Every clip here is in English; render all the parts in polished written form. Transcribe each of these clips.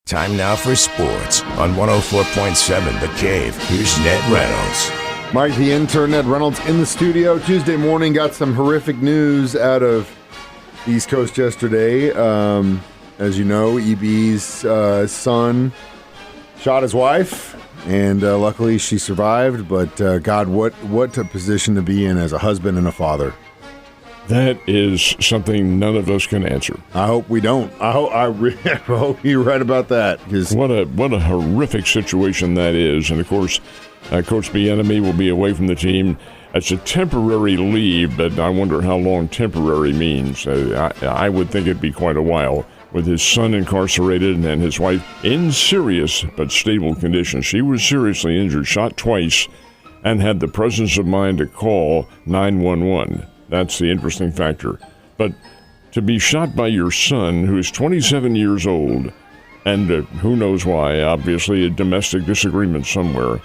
Time now for sports on 104.7 The Cave. Here's Ned Reynolds. Mike, the intern, Ned Reynolds, in the studio. Tuesday morning, got some horrific news out of the East Coast yesterday. As you know, EB's son shot his wife, and luckily she survived. But God, what a position to be in as a husband and a father. That is something none of us can answer. I hope we don't. I hope you're right about that. What a horrific situation that is. And, of course, Coach Bieniemy will be away from the team. It's a temporary leave, but I wonder how long temporary means. I would think it'd be quite a while. With his son incarcerated and his wife in serious but stable condition. She was seriously injured, shot twice, and had the presence of mind to call 911. That's the interesting factor. But to be shot by your son, who is 27 years old, and who knows why, obviously a domestic disagreement somewhere.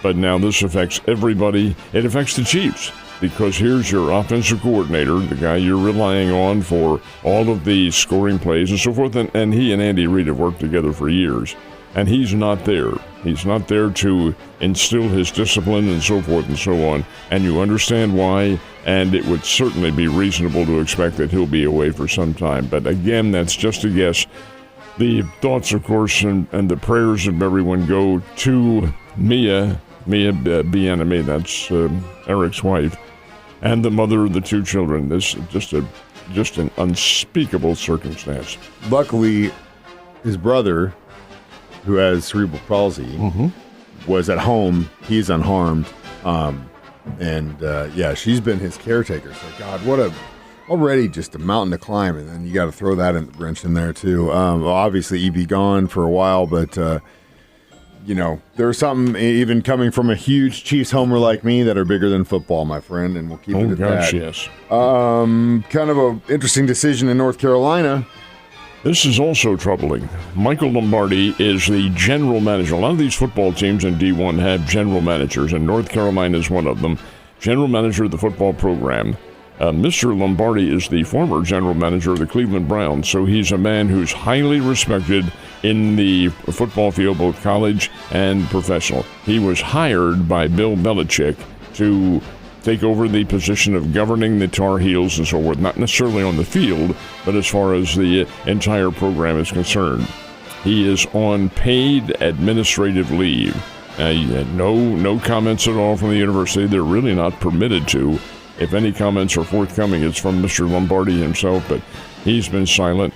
But now this affects everybody. It affects the Chiefs, because here's your offensive coordinator, the guy you're relying on for all of the scoring plays and so forth, and he and Andy Reid have worked together for years. And he's not there. He's not there to instill his discipline and so forth and so on. And you understand why, and it would certainly be reasonable to expect that he'll be away for some time. But again, that's just a guess. The thoughts, of course, and the prayers of everyone go to Mia Bieniemy, that's Eric's wife, and the mother of the two children. This is just an unspeakable circumstance. Luckily, his brother, who has cerebral palsy, was at home. He's unharmed. She's been his caretaker. So, God, already just a mountain to climb, and then you got to throw that wrench in there, too. Obviously, EB gone for a while, but, there's something even coming from a huge Chiefs homer like me that are bigger than football, my friend, and we'll keep it at that. Yes. Kind of an interesting decision in North Carolina. This is also troubling. Michael Lombardi is the general manager. A lot of these football teams in D1 have general managers, and North Carolina is one of them. General manager of the football program. Mr. Lombardi is the former general manager of the Cleveland Browns, so he's a man who's highly respected in the football field, both college and professional. He was hired by Bill Belichick to take over the position of governing the Tar Heels and so forth, not necessarily on the field, but as far as the entire program is concerned. He is on paid administrative leave. No comments at all from the university. They're really not permitted to. If any comments are forthcoming, it's from Mr. Lombardi himself, but he's been silent.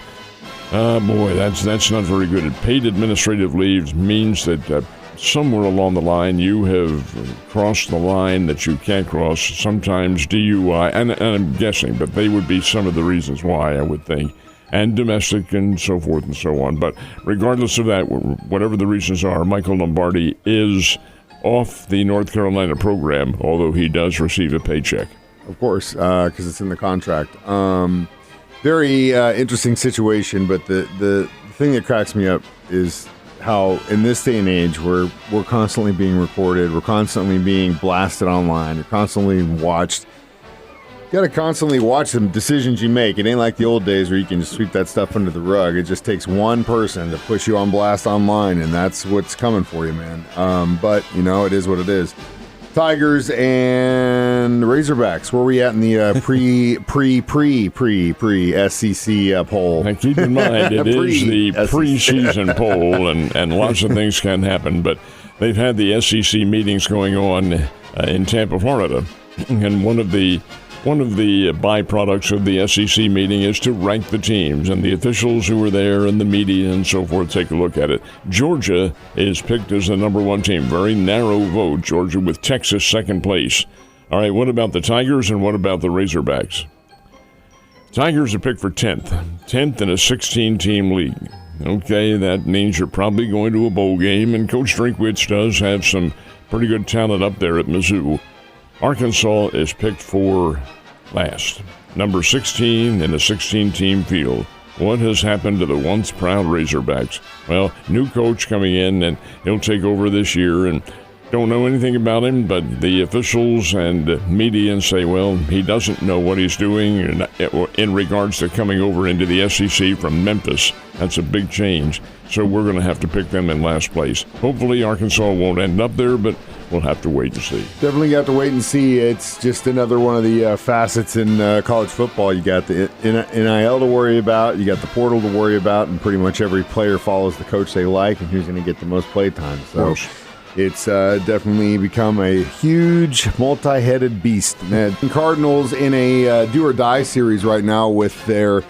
That's not very good. Paid administrative leave means that somewhere along the line, you have crossed the line that you can't cross, sometimes DUI, and I'm guessing, but they would be some of the reasons why, I would think, and domestic and so forth and so on. But regardless of that, whatever the reasons are, Michael Lombardi is off the North Carolina program, although he does receive a paycheck. Of course, because it's in the contract. Very interesting situation, but the thing that cracks me up is how in this day and age we're constantly being recorded, we're constantly being blasted online, you're constantly watched. You got to constantly watch the decisions you make. It ain't like the old days where you can just sweep that stuff under the rug. It just takes one person to push you on blast online, and that's what's coming for you, man. But it is what it is. Tigers and Razorbacks. Where are we at in the pre SEC poll? Now keep in mind, it is the preseason poll, and lots of things can happen. But they've had the SEC meetings going on in Tampa, Florida, and one of the byproducts of the SEC meeting is to rank the teams, and the officials who were there and the media and so forth take a look at it. Georgia is picked as the number one team. Very narrow vote, Georgia, with Texas second place. All right, what about the Tigers and what about the Razorbacks? Tigers are picked for 10th in a 16-team league. Okay, that means you're probably going to a bowl game, and Coach Drinkwitz does have some pretty good talent up there at Mizzou. Arkansas is picked for last, number 16 in a 16-team field. What has happened to the once proud Razorbacks? Well, new coach coming in, and he'll take over this year, and Don't know anything about him, but the officials and media say, well, he doesn't know what he's doing in regards to coming over into the SEC from Memphis. That's a big change. So we're going to have to pick them in last place. Hopefully Arkansas won't end up there, but we'll have to wait and see. Definitely have to wait and see. It's just another one of the facets in college football. You got the NIL to worry about, you got the portal to worry about, and pretty much every player follows the coach they like and who's going to get the most play time. So it's definitely become a huge, multi-headed beast. Ned. Cardinals in a do-or-die series right now with their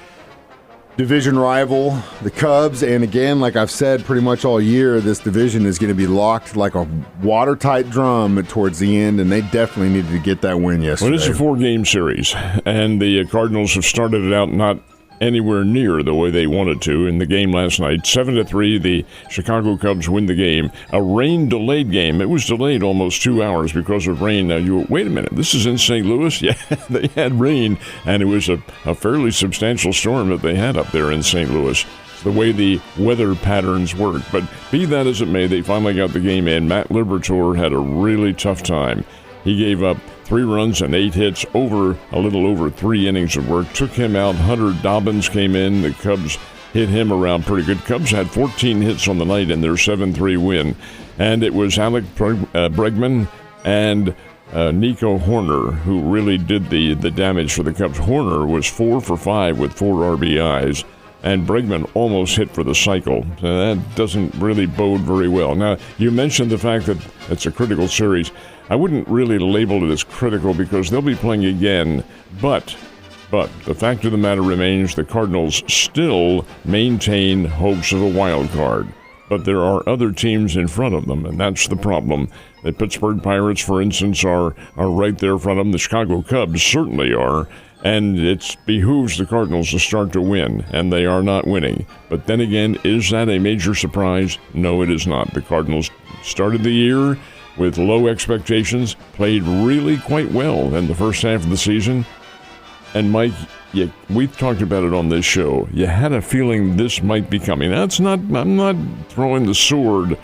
division rival, the Cubs. And again, like I've said pretty much all year, this division is going to be locked like a watertight drum towards the end, and they definitely needed to get that win yesterday. Well, it's a 4-game series, and the Cardinals have started it out not anywhere near the way they wanted to in the game last night. 7-3, the Chicago Cubs win the game. A rain-delayed game. It was delayed almost 2 hours because of rain. Now, wait a minute, this is in St. Louis? Yeah, they had rain, and it was a fairly substantial storm that they had up there in St. Louis. The way the weather patterns work. But be that as it may, they finally got the game in. Matt Liberatore had a really tough time. He gave up 3 runs and 8 hits over a little over 3 innings of work. Took him out. Hunter Dobbins came in. The Cubs hit him around pretty good. Cubs had 14 hits on the night in their 7-3 win. And it was Alec Bregman and Nico Horner who really did the damage for the Cubs. Horner was 4 for 5 with 4 RBIs. And Bregman almost hit for the cycle. So that doesn't really bode very well. Now, you mentioned the fact that it's a critical series. I wouldn't really label it as critical because they'll be playing again. But the fact of the matter remains the Cardinals still maintain hopes of a wild card. But there are other teams in front of them, and that's the problem. The Pittsburgh Pirates, for instance, are right there in front of them. The Chicago Cubs certainly are. And it behooves the Cardinals to start to win, and they are not winning. But then again, is that a major surprise? No, it is not. The Cardinals started the year with low expectations, played really quite well in the first half of the season. And Mike, we've talked about it on this show. You had a feeling this might be coming. I'm not throwing the sword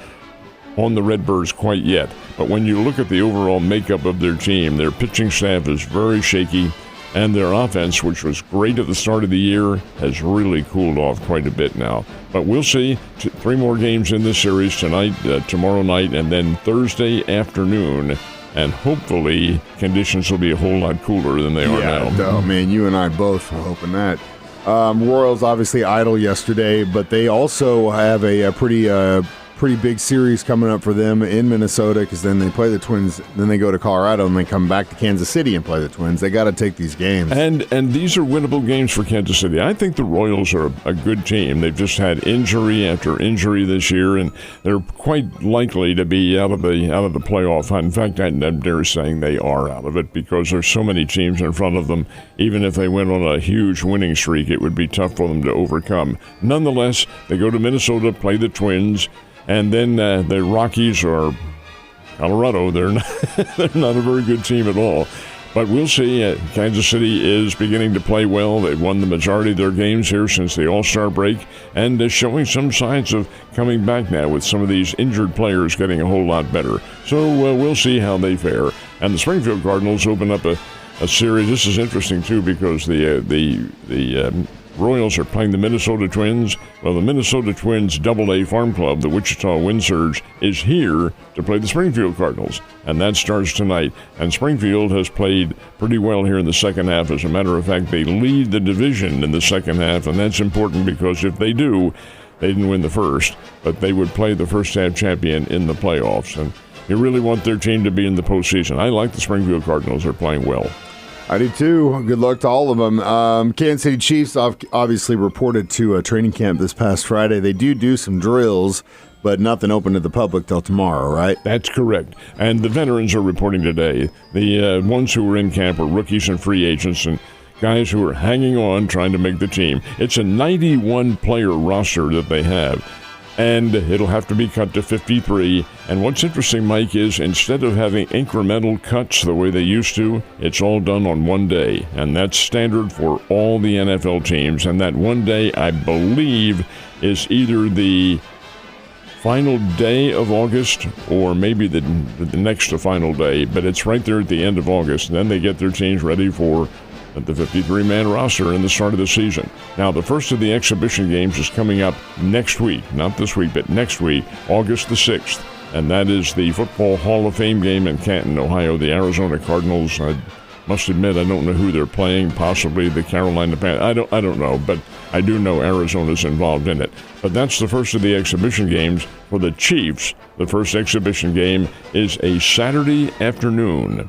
on the Redbirds quite yet. But when you look at the overall makeup of their team, their pitching staff is very shaky. And their offense, which was great at the start of the year, has really cooled off quite a bit now. But we'll see. 3 more games in this series tonight, tomorrow night, and then Thursday afternoon. And hopefully conditions will be a whole lot cooler than they are now. Oh, man, you and I both are hoping that. Royals obviously idle yesterday, but they also have a pretty big series coming up for them in Minnesota because then they play the Twins, then they go to Colorado, and they come back to Kansas City and play the Twins. They got to take these games. And these are winnable games for Kansas City. I think the Royals are a good team. They've just had injury after injury this year, and they're quite likely to be out of the playoff hunt. In fact, I dare saying they are out of it because there's so many teams in front of them. Even if they went on a huge winning streak, it would be tough for them to overcome. Nonetheless, they go to Minnesota, play the Twins. And then the Rockies or Colorado, they're not a very good team at all. But we'll see. Kansas City is beginning to play well. They've won the majority of their games here since the All-Star break and is showing some signs of coming back now with some of these injured players getting a whole lot better. So we'll see how they fare. And the Springfield Cardinals open up a series. This is interesting, too, because the Royals are playing the Minnesota Twins. Well, the Minnesota Twins Double-A Farm Club, the Wichita Wind Surge, is here to play the Springfield Cardinals, and that starts tonight. And Springfield has played pretty well here in the second half. As a matter of fact, they lead the division in the second half, and that's important because if they do, they didn't win the first, but they would play the first-half champion in the playoffs. And you really want their team to be in the postseason. I like the Springfield Cardinals. They're playing well. I do too. Good luck to all of them. Kansas City Chiefs obviously reported to a training camp this past Friday. They do some drills, but nothing open to the public till tomorrow, right? That's correct. And the veterans are reporting today. The ones who were in camp are rookies and free agents and guys who are hanging on, trying to make the team. It's a 91-player roster that they have. And it'll have to be cut to 53. And what's interesting, Mike, is instead of having incremental cuts the way they used to, it's all done on one day. And that's standard for all the NFL teams. And that one day, I believe, is either the final day of August, or maybe the next to final day, but it's right there at the end of August. And then they get their teams ready for the 53-man roster in the start of the season. Now, the first of the exhibition games is coming up next week, not this week, but next week, August the 6th, and that is the Football Hall of Fame game in Canton, Ohio. The Arizona Cardinals, I must admit, I don't know who they're playing, possibly the Carolina Panthers. I don't know, but I do know Arizona's involved in it. But that's the first of the exhibition games for the Chiefs. The first exhibition game is a Saturday afternoon.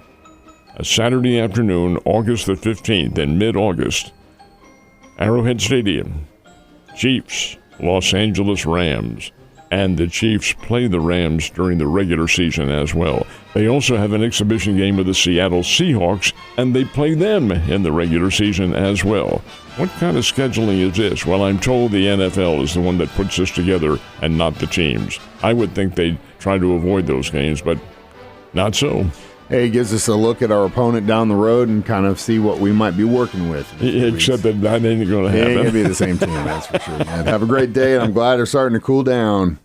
A Saturday afternoon, August the 15th, in mid-August. Arrowhead Stadium. Chiefs, Los Angeles Rams. And the Chiefs play the Rams during the regular season as well. They also have an exhibition game with the Seattle Seahawks, and they play them in the regular season as well. What kind of scheduling is this? Well, I'm told the NFL is the one that puts this together and not the teams. I would think they'd try to avoid those games, but not so. Hey, it gives us a look at our opponent down the road and kind of see what we might be working with. Except that ain't going to happen. It ain't going to be the same team, that's for sure. Man. Have a great day, and I'm glad they're starting to cool down.